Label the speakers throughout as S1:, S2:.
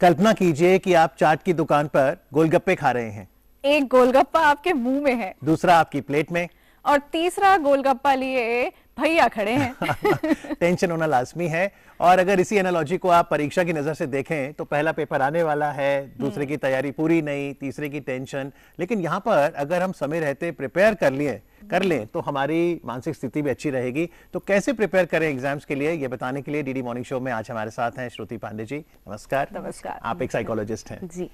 S1: कल्पना कीजिए कि आप चाट की दुकान पर गोलगप्पे खा रहे हैं।
S2: एक गोलगप्पा आपके मुंह में है,
S1: दूसरा आपकी प्लेट में,
S2: और तीसरा गोलगप्पा लिए भैया खड़े हैं।
S1: टेंशन होना लाजमी है। और अगर इसी एनालॉजी को आप परीक्षा की नजर से देखें तो पहला पेपर आने वाला है, दूसरे की तैयारी पूरी नहीं, तीसरे की टेंशन। लेकिन यहाँ पर अगर हम समय रहते प्रिपेयर कर लें तो हमारी मानसिक स्थिति भी अच्छी रहेगी। तो कैसे प्रिपेयर करें एग्जाम्स के लिए, ये बताने के लिए डीडी मॉर्निंग शो में आज हमारे साथ हैं श्रुति पांडे जी। नमस्कार।
S2: नमस्कार।
S1: आप एक साइकोलॉजिस्ट हैं
S3: जी।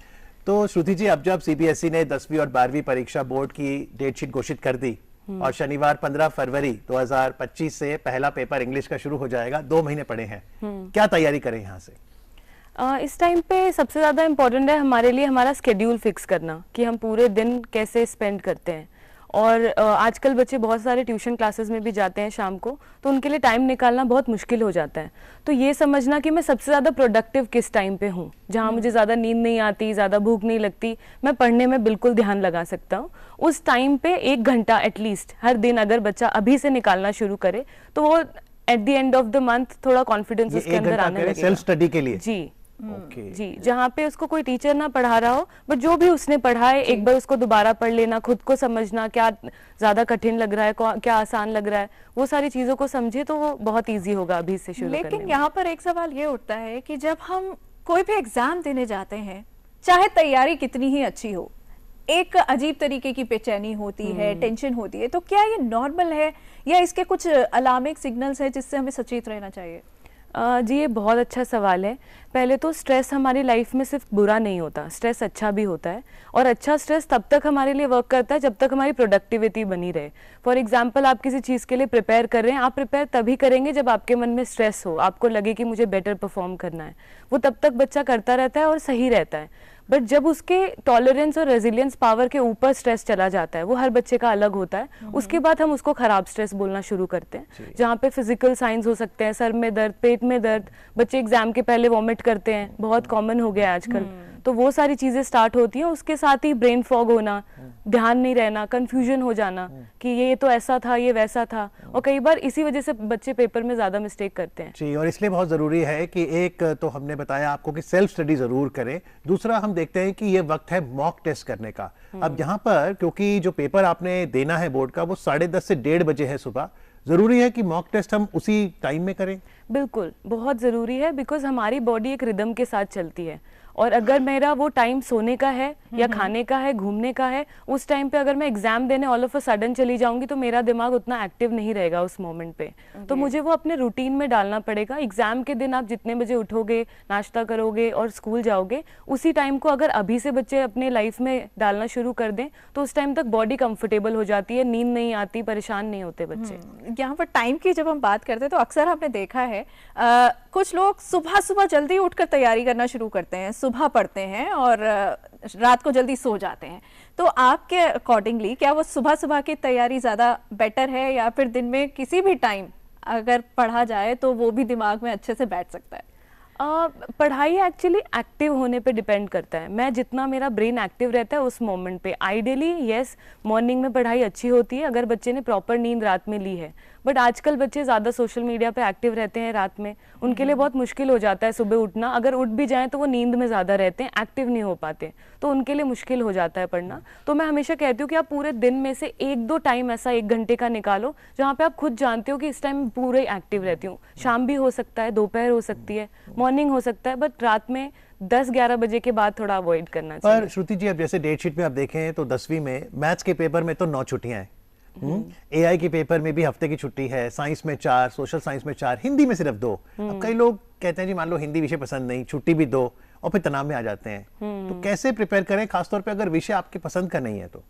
S1: तो श्रुति जी, अब जब सीबीएसई ने 10वीं और 12वीं परीक्षा बोर्ड की डेट शीट घोषित कर दी और शनिवार 15 फरवरी 2025 से पहला पेपर इंग्लिश का शुरू हो जाएगा, 2 महीने पड़े हैं, क्या तैयारी करें यहाँ से?
S3: इस टाइम पे सबसे ज़्यादा इम्पोर्टेंट है हमारे लिए हमारा स्केड्यूल फिक्स करना कि हम पूरे दिन कैसे स्पेंड करते हैं। और आजकल बच्चे बहुत सारे ट्यूशन क्लासेस में भी जाते हैं शाम को, तो उनके लिए टाइम निकालना बहुत मुश्किल हो जाता है। तो ये समझना कि मैं सबसे ज़्यादा प्रोडक्टिव किस टाइम पे हूँ, जहाँ मुझे ज़्यादा नींद नहीं आती, ज़्यादा भूख नहीं लगती, मैं पढ़ने में बिल्कुल ध्यान लगा सकता हूँ। उस टाइम पे 1 घंटा एटलीस्ट हर दिन अगर बच्चा अभी से निकालना शुरू करे तो वो at the end of the month थोड़ा कॉन्फिडेंस उसके अंदर आने लगेगा।
S1: सेल्फ स्टडी के लिए?
S3: जी।
S1: जी,
S3: जहाँ पे उसको कोई टीचर ना पढ़ा रहा हो, बट जो भी उसने पढ़ा है एक बार उसको दोबारा पढ़ लेना, खुद को समझना, क्या ज्यादा कठिन लग रहा है, क्या आसान लग रहा है, वो सारी चीजों को समझे तो वो बहुत इजी होगा अभी से शुरू करने में।
S2: लेकिन यहाँ पर एक सवाल ये उठता है कि जब हम कोई भी एग्जाम देने जाते हैं, चाहे तैयारी कितनी ही अच्छी हो, एक अजीब तरीके की बेचैनी होती है, टेंशन होती है, तो क्या ये नॉर्मल है या इसके कुछ अलार्मिंग सिग्नल्स हैं जिससे हमें सचेत रहना चाहिए?
S3: जी, ये बहुत अच्छा सवाल है। पहले तो स्ट्रेस हमारी लाइफ में सिर्फ बुरा नहीं होता, स्ट्रेस अच्छा भी होता है, और अच्छा स्ट्रेस तब तक हमारे लिए वर्क करता है जब तक हमारी प्रोडक्टिविटी बनी रहे। फॉर एग्जांपल, आप किसी चीज़ के लिए प्रिपेयर कर रहे हैं, आप प्रिपेयर तभी करेंगे जब आपके मन में स्ट्रेस हो, आपको लगे कि मुझे बेटर परफॉर्म करना है। वो तब तक बच्चा करता रहता है और सही रहता है। बट जब उसके टॉलरेंस और रेजिलियंस पावर के ऊपर स्ट्रेस चला जाता है, वो हर बच्चे का अलग होता है, उसके बाद हम उसको खराब स्ट्रेस बोलना शुरू करते हैं, जहाँ पे फिजिकल साइंस हो सकते हैं, सर में दर्द, पेट में दर्द, बच्चे एग्जाम के पहले वॉमिट करते हैं, बहुत कॉमन हो गया है आजकल। तो वो सारी चीजें स्टार्ट होती हैं। उसके साथ ही ब्रेन फॉग होना, ध्यान नहीं रहना, कंफ्यूजन हो जाना कि ये तो ऐसा था, ये वैसा था, और कई बार इसी वजह से बच्चे पेपर में ज्यादा मिस्टेक करते हैं।
S1: जी, और इसलिए बहुत जरूरी है कि एक तो हमने बताया आपको कि सेल्फ स्टडी जरूर करें, दूसरा हम देखते हैं कि ये वक्त है मॉक टेस्ट करने का। अब यहाँ पर क्योंकि जो पेपर आपने देना है बोर्ड का वो 10:30 से 1:30 बजे है सुबह, जरूरी है कि मॉक टेस्ट हम उसी टाइम में करें?
S3: बिल्कुल, बहुत ज़रूरी है, बिकॉज हमारी बॉडी एक रिदम के साथ चलती है, और अगर मेरा वो टाइम सोने का है या खाने का है, घूमने का है, उस टाइम पे अगर मैं एग्जाम देने ऑल ऑफ अ सडन चली जाऊंगी तो मेरा दिमाग उतना एक्टिव नहीं रहेगा उस मोमेंट पे। तो मुझे वो अपने रूटीन में डालना पड़ेगा। एग्जाम के दिन आप जितने बजे उठोगे, नाश्ता करोगे और स्कूल जाओगे, उसी टाइम को अगर अभी से बच्चे अपने लाइफ में डालना शुरू कर दें तो उस टाइम तक बॉडी कंफर्टेबल हो जाती है, नींद नहीं आती, परेशान नहीं होते बच्चे।
S2: यहाँ पर टाइम की जब हम बात करते हैं तो अक्सर हमने देखा है कुछ लोग सुबह सुबह जल्दी उठकर तैयारी करना शुरू करते हैं, सुबह पढ़ते हैं और रात को जल्दी सो जाते हैं। तो आपके अकॉर्डिंगली क्या वो सुबह सुबह की तैयारी ज़्यादा बेटर है, या फिर दिन में किसी भी टाइम अगर पढ़ा जाए तो वो भी दिमाग में अच्छे से बैठ सकता है?
S3: पढ़ाई एक्चुअली एक्टिव होने पे डिपेंड करता है। मैं जितना मेरा ब्रेन एक्टिव रहता है उस मोमेंट पे, आइडियली यस, मॉर्निंग में पढ़ाई अच्छी होती है अगर बच्चे ने प्रॉपर नींद रात में ली है। बट आजकल बच्चे ज़्यादा सोशल मीडिया पे एक्टिव रहते हैं रात में, उनके लिए बहुत मुश्किल हो जाता है सुबह उठना। अगर उठ भी जाएं तो वो नींद में ज़्यादा रहते हैं, एक्टिव नहीं हो पाते, तो उनके लिए मुश्किल हो जाता है पढ़ना। तो मैं हमेशा कहती हूँ कि आप पूरे दिन में से 1-2 टाइम ऐसा 1 घंटे का निकालो जहाँ पे आप खुद जानते हो कि इस टाइम पूरे एक्टिव रहती हूँ। शाम भी हो सकता है, दोपहर हो सकती है, मॉर्निंग हो सकता है, बट रात में 10-11 बजे के बाद थोड़ा अवॉइड करना चाहिए।
S1: पर श्रुति जी, अब जैसे डेट शीट में आप देखें तो 10वीं में मैथ्स के पेपर में तो 9 छुट्टियां हैं, एआई के पेपर में भी हफ्ते की छुट्टी है, साइंस में 4, सोशल साइंस में 4, हिंदी में सिर्फ 2। अब कई लोग कहते हैं जी मान लो हिंदी विषय पसंद नहीं, छुट्टी भी 2, और फिर तनाव में आ जाते हैं। तो कैसे प्रिपेयर करें, खासतौर पे अगर विषय आपके पसंद का नहीं है तो?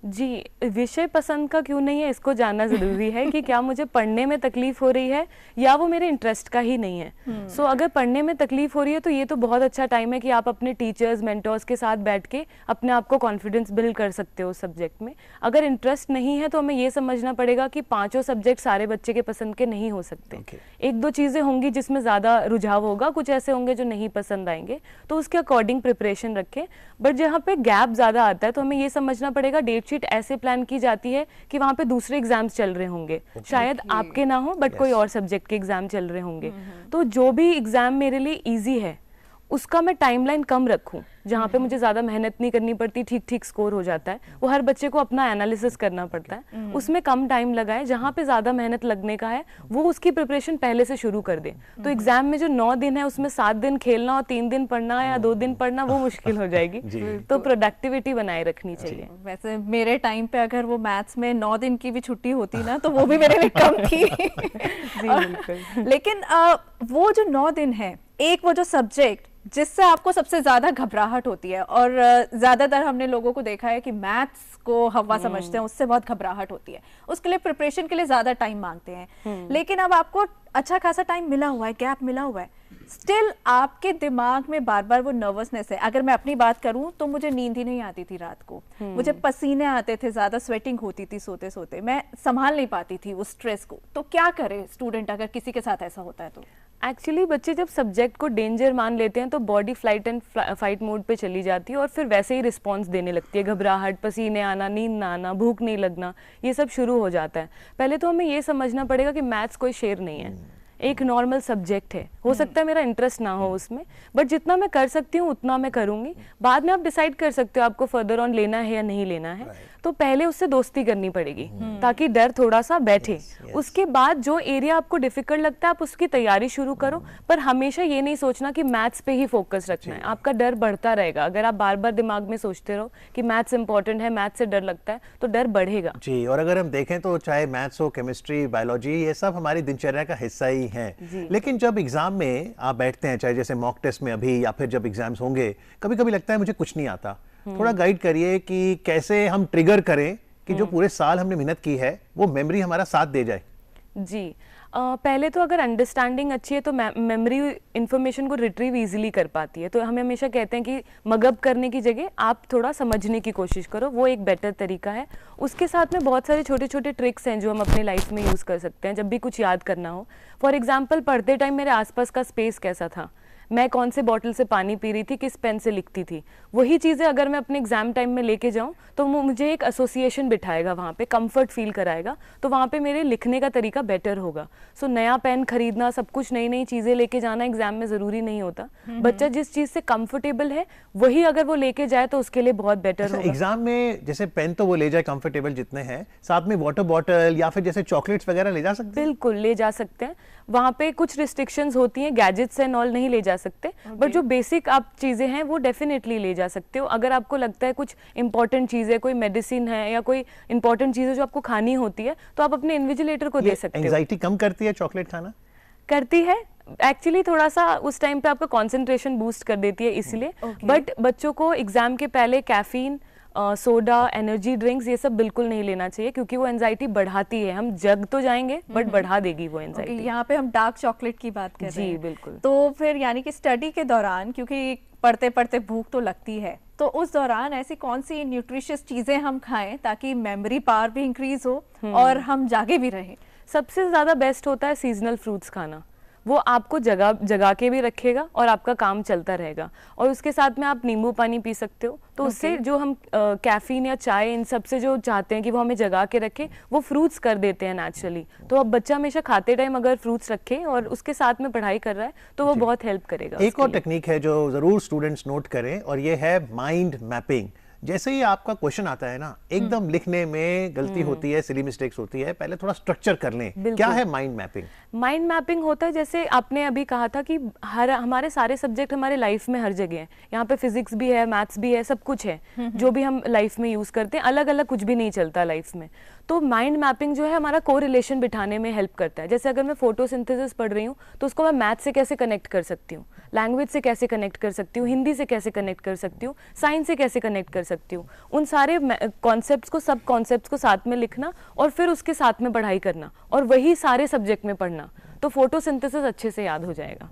S3: जी, विषय पसंद का क्यों नहीं है इसको जानना ज़रूरी है कि क्या मुझे पढ़ने में तकलीफ हो रही है या वो मेरे इंटरेस्ट का ही नहीं है। सो अगर पढ़ने में तकलीफ हो रही है तो ये तो बहुत अच्छा टाइम है कि आप अपने टीचर्स, मेंटर्स के साथ बैठ के अपने आप को कॉन्फिडेंस बिल्ड कर सकते हो उस सब्जेक्ट में। अगर इंटरेस्ट नहीं है तो हमें ये समझना पड़ेगा कि 5 सब्जेक्ट सारे बच्चे के पसंद के नहीं हो सकते। 1-2 चीज़ें होंगी जिसमें ज़्यादा रुझाव होगा, कुछ ऐसे होंगे जो नहीं पसंद आएंगे, तो उसके अकॉर्डिंग प्रिपरेशन रखें। बट जहाँ पे गैप ज़्यादा आता है तो हमें ये समझना पड़ेगा डेट शीट ऐसे प्लान की जाती है कि वहां पे दूसरे एग्जाम्स चल रहे होंगे, शायद आपके ना हो बट कोई और सब्जेक्ट के एग्जाम चल रहे होंगे। तो जो भी एग्जाम मेरे लिए इजी है उसका मैं टाइमलाइन कम रखूं, जहाँ पे मुझे ज़्यादा मेहनत नहीं करनी पड़ती, ठीक ठीक स्कोर हो जाता है। वो हर बच्चे को अपना एनालिसिस करना पड़ता है, उसमें कम टाइम लगाए। जहाँ पे ज़्यादा मेहनत लगने का है वो उसकी प्रिपरेशन पहले से शुरू कर दे। तो एग्जाम में जो 9 दिन है उसमें 7 दिन खेलना और 3 दिन पढ़ना या 2 दिन पढ़ना वो मुश्किल हो जाएगी। तो प्रोडक्टिविटी बनाए रखनी चाहिए।
S2: वैसे मेरे टाइम पे अगर वो मैथ्स में 9 दिन की भी छुट्टी होती ना तो वो भी मेरे लिए कम थी।
S3: जी बिल्कुल।
S2: लेकिन वो जो 9 दिन है, एक वो जो सब्जेक्ट जिससे आपको सबसे ज्यादा घबराहट होती है, और ज्यादातर हमने लोगों को देखा है कि मैथ्स को हवा समझते हैं, उससे बहुत घबराहट होती है, उसके लिए प्रिपरेशन के लिए ज्यादा टाइम मांगते हैं। लेकिन अब आपको अच्छा खासा टाइम मिला हुआ है, गैप मिला हुआ है, स्टिल आपके दिमाग में बार बार वो नर्वसनेस है। अगर मैं अपनी बात करूं तो मुझे नींद ही नहीं आती थी रात को, मुझे पसीने आते थे, ज्यादा स्वेटिंग होती थी सोते सोते, मैं संभाल नहीं पाती थी उस स्ट्रेस को। तो क्या करे स्टूडेंट अगर किसी के साथ ऐसा होता है? तो
S3: एक्चुअली बच्चे जब सब्जेक्ट को डेंजर मान लेते हैं तो body flight and fight mode पे चली जाती है और फिर वैसे ही रिस्पॉन्स देने लगती है। घबराहट, पसीने आना, नींद ना आना, भूख नहीं लगना, ये सब शुरू हो जाता है। पहले तो हमें ये समझना पड़ेगा कि मैथ्स कोई शेर नहीं है, एक नॉर्मल सब्जेक्ट है। हो सकता है मेरा इंटरेस्ट ना हो उसमें, बट जितना मैं कर सकती हूँ उतना मैं करूँगी। बाद में आप डिसाइड कर सकते हो आपको फर्दर ऑन लेना है या नहीं लेना है। तो पहले उससे दोस्ती करनी पड़ेगी ताकि डर थोड़ा सा बैठे। उसके बाद जो एरिया आपको डिफिकल्ट लगता है आप उसकी तैयारी शुरू करो, पर हमेशा ये नहीं सोचना कि मैथ्स पे ही फोकस रखना है। आपका डर बढ़ता रहेगा अगर आप बार बार दिमाग में सोचते रहो कि मैथ्स इंपॉर्टेंट है, मैथ्स से डर लगता है, तो डर बढ़ेगा।
S1: जी, और अगर हम देखें तो चाहे मैथ्स हो, केमिस्ट्री, बायोलॉजी, ये सब हमारी दिनचर्या का हिस्सा ही है। लेकिन जब एग्जाम में आप बैठते हैं, चाहे जैसे मॉक टेस्ट में अभी या फिर जब एग्जाम्स होंगे, कभी कभी लगता है मुझे कुछ नहीं आता। थोड़ा गाइड करिए कि कैसे हम ट्रिगर करें कि जो पूरे साल हमने मेहनत की है वो मेमोरी हमारा साथ दे जाए।
S3: जी, पहले तो अगर अंडरस्टैंडिंग अच्छी है तो मेमोरी इंफॉर्मेशन को रिट्रीव इजीली कर पाती है। तो हमें हमेशा कहते हैं कि मगअप करने की जगह आप थोड़ा समझने की कोशिश करो, वो एक बेटर तरीका है। उसके साथ में बहुत सारे छोटे छोटे ट्रिक्स हैं जो हम अपने लाइफ में यूज़ कर सकते हैं जब भी कुछ याद करना हो। फॉर एग्जाम्पल, पढ़ते टाइम मेरे आसपास का स्पेस कैसा था, मैं कौन से बॉटल से पानी पी रही थी, किस पेन से लिखती थी, वही चीज़ें अगर मैं अपने एग्जाम टाइम में लेके जाऊं तो वो मुझे एक एसोसिएशन बिठाएगा, वहाँ पे कंफर्ट फील कराएगा, तो वहाँ पे मेरे लिखने का तरीका बेटर होगा। सो नया पेन खरीदना, सब कुछ नई नई चीज़ें लेके जाना एग्जाम में ज़रूरी नहीं होता। बच्चा जिस चीज़ से कंफर्टेबल है वही अगर वो लेके जाए तो उसके लिए बहुत बेटर होगा।
S1: एग्जाम में जैसे पेन तो वो ले जाए कंफर्टेबल जितने हैं, साथ में वाटर बॉटल या फिर जैसे चॉकलेट्स वगैरह ले जा सकते हैं?
S3: बिल्कुल ले जा सकते हैं। वहाँ पे कुछ रिस्ट्रिक्शंस होती हैं, गैजेट्स एंड ऑल नहीं ले जा सकते, बट जो बेसिक आप चीज़ें हैं वो डेफिनेटली ले जा सकते हो। अगर आपको लगता है कुछ इंपॉर्टेंट चीज़ है, कोई मेडिसिन है या कोई इंपॉर्टेंट चीज़ है जो आपको खानी होती है, तो आप अपने इन्विजिलेटर को दे सकते हो।
S1: एंजाइटी कम करती है चॉकलेट खाना?
S3: करती है एक्चुअली, थोड़ा सा उस टाइम पे आपका कंसंट्रेशन बूस्ट कर देती है इसलिए। बट बच्चों को एग्जाम के पहले कैफीन, सोडा, एनर्जी ड्रिंक्स ये सब बिल्कुल नहीं लेना चाहिए क्योंकि वो एंजाइटी बढ़ाती है। हम जग तो जाएंगे बट बढ़ा देगी वो एंजाइटी।
S2: यहाँ पे हम डार्क चॉकलेट की बात कर रहे हैं।
S3: जी बिल्कुल।
S2: तो फिर यानी कि स्टडी के दौरान, क्योंकि पढ़ते पढ़ते भूख तो लगती है, तो उस दौरान ऐसी कौन सी न्यूट्रिशियस चीजें हम खाएं ताकि मेमोरी पावर भी इंक्रीज हो और हम जागे भी रहें?
S3: सबसे ज्यादा बेस्ट होता है सीजनल फ्रूट्स खाना। वो आपको जगा के भी रखेगा और आपका काम चलता रहेगा। और उसके साथ में आप नींबू पानी पी सकते हो, तो उससे जो हम कैफीन या चाय इन सब से जो चाहते हैं कि वो हमें जगा के रखे, वो फ्रूट्स कर देते हैं नेचुरली। तो अब बच्चा हमेशा खाते टाइम अगर फ्रूट्स रखे और उसके साथ में पढ़ाई कर रहा है तो वो बहुत हेल्प करेगा।
S1: एक और टेक्निक है जो जरूर स्टूडेंट्स नोट करें और ये है माइंड मैपिंग। जैसे ही आपका क्वेश्चन आता है ना, एकदम लिखने में गलती होती है, सिली मिस्टेक्स होती है, पहले थोड़ा स्ट्रक्चर कर लें। क्या है माइंड मैपिंग?
S3: माइंड मैपिंग होता है, जैसे आपने अभी कहा था कि हमारे सारे सब्जेक्ट हमारे लाइफ में हर जगह है। यहाँ पे फिजिक्स भी है, मैथ्स भी है, सब कुछ है जो भी हम लाइफ में यूज करते हैं। अलग अलग कुछ भी नहीं चलता लाइफ में। तो माइंड मैपिंग जो है हमारा कोरिलेशन बिठाने में हेल्प करता है। जैसे अगर मैं फोटोसिंथेसिस पढ़ रही हूँ तो उसको मैं मैथ से कैसे कनेक्ट कर सकती हूँ, लैंग्वेज से कैसे कनेक्ट कर सकती हूँ, हिंदी से कैसे कनेक्ट कर सकती हूँ, साइंस से कैसे कनेक्ट कर सकती हूँ। उन सारे कॉन्सेप्ट्स को, सब कॉन्सेप्ट्स को साथ में लिखना और फिर उसके साथ में पढ़ाई करना और वही सारे सब्जेक्ट में पढ़ना, तो फोटोसिंथेसिस अच्छे से याद हो जाएगा।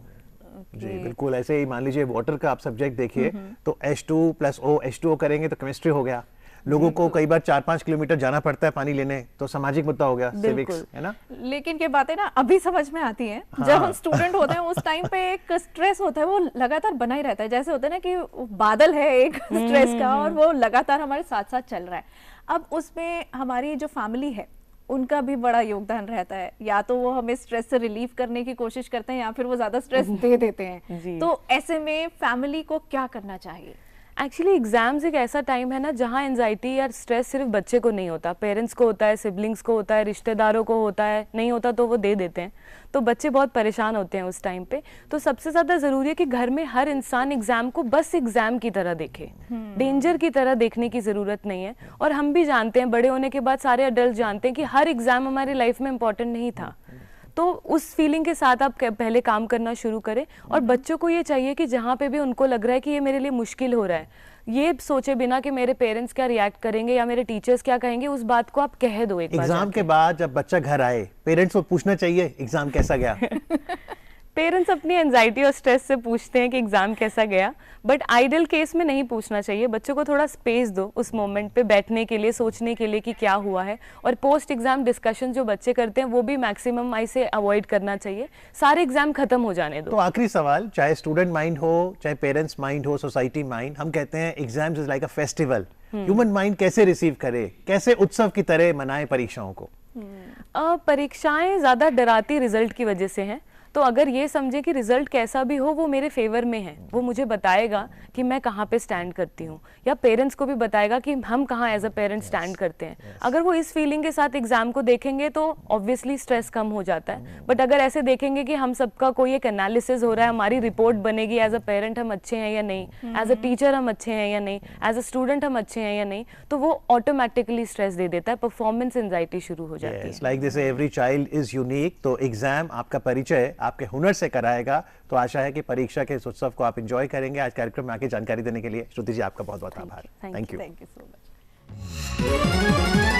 S1: जी बिल्कुल। ऐसे ही मान लीजिए वाटर का आप सब्जेक्ट देखिए तो H2 + O, H2O करेंगे तो केमिस्ट्री हो गया। लोगों को कई बार 4-5 किलोमीटर जाना पड़ता है पानी लेने, तो सामाजिक मुद्दा हो गया, सिविक्स, है ना।
S2: लेकिन ये बातें ना अभी समझ में आती हैं। हाँ। जब हम स्टूडेंट होते हैं उस टाइम पे एक स्ट्रेस होता है, वो लगातार बना ही रहता है। जैसे होता है ना कि बादल है एक स्ट्रेस का और वो लगातार हमारे साथ साथ चल रहा है। अब उसमें हमारी जो फैमिली है उनका भी बड़ा योगदान रहता है, या तो वो हमें स्ट्रेस से रिलीव करने की कोशिश करते हैं या फिर वो ज्यादा स्ट्रेस दे देते हैं।
S3: जी।
S2: तो ऐसे में फैमिली को क्या करना चाहिए?
S3: एक्चुअली एग्जाम्स एक ऐसा टाइम है ना जहाँ एंजाइटी या स्ट्रेस सिर्फ बच्चे को नहीं होता, पेरेंट्स को होता है, सिबलिंग्स को होता है, रिश्तेदारों को होता है, नहीं होता तो वो दे देते हैं, तो बच्चे बहुत परेशान होते हैं उस टाइम पे। तो सबसे ज़्यादा ज़रूरी है कि घर में हर इंसान एग्ज़ाम को बस एग्ज़ाम की तरह देखे, डेंजर की तरह देखने की ज़रूरत नहीं है। और हम भी जानते हैं, बड़े होने के बाद सारे अडल्ट जानते हैं कि हर एग्ज़ाम हमारी लाइफ में इंपॉर्टेंट नहीं था। तो उस फीलिंग के साथ आप पहले काम करना शुरू करें। और बच्चों को ये चाहिए कि जहाँ पे भी उनको लग रहा है कि ये मेरे लिए मुश्किल हो रहा है, ये सोचे बिना कि मेरे पेरेंट्स क्या रिएक्ट करेंगे या मेरे टीचर्स क्या कहेंगे, उस बात को आप कह दो एक बार।
S1: एग्जाम के बाद जब बच्चा घर आए, पेरेंट्स को पूछना चाहिए एग्जाम कैसा गया?
S3: पेरेंट्स अपनी एंजाइटी और स्ट्रेस से पूछते हैं कि एग्जाम कैसा गया, बट आइडियल केस में नहीं पूछना चाहिए। बच्चों को थोड़ा स्पेस दो उस मोमेंट पे बैठने के लिए, सोचने के लिए कि क्या हुआ है। और पोस्ट एग्जाम डिस्कशन जो बच्चे करते हैं वो भी मैक्सिमम इसे अवॉइड करना चाहिए, सारे एग्जाम खत्म हो जाने दो।
S1: तो आखिरी सवाल, चाहे स्टूडेंट माइंड हो, चाहे पेरेंट्स माइंड हो, सोसाइटी माइंड, हम कहते हैं exams is like a festival. Human mind कैसे रिसीव करे, कैसे उत्सव की तरह मनाए परीक्षाओं को?
S3: परीक्षाएं ज्यादा डराती रिजल्ट की वजह से हैं। तो अगर ये समझे कि रिजल्ट कैसा भी हो वो मेरे फेवर में है, वो मुझे बताएगा कि मैं कहाँ पे स्टैंड करती हूँ, या पेरेंट्स को भी बताएगा कि हम कहाँ एज अ पेरेंट स्टैंड करते हैं। अगर वो इस फीलिंग के साथ एग्जाम को देखेंगे तो ऑब्वियसली स्ट्रेस कम हो जाता है। बट अगर ऐसे देखेंगे कि हम सबका कोई एक एनालिसिस हो रहा है, हमारी रिपोर्ट बनेगी एज अ पेरेंट हम अच्छे हैं या नहीं, एज अ टीचर हम अच्छे हैं या नहीं, एज अ स्टूडेंट हम अच्छे हैं या नहीं, तो वो ऑटोमेटिकली स्ट्रेस दे देता है, परफॉर्मेंस एंजाइटी शुरू हो जाती है।
S1: Like this every child is unique. तो एग्जाम आपका परिचय आपके हुनर से कराएगा। तो आशा है कि परीक्षा के इस उत्सव को आप एंजॉय करेंगे। आज कार्यक्रम में आके जानकारी देने के लिए श्रुति जी आपका बहुत बहुत आभार।
S3: Thank you
S2: so much.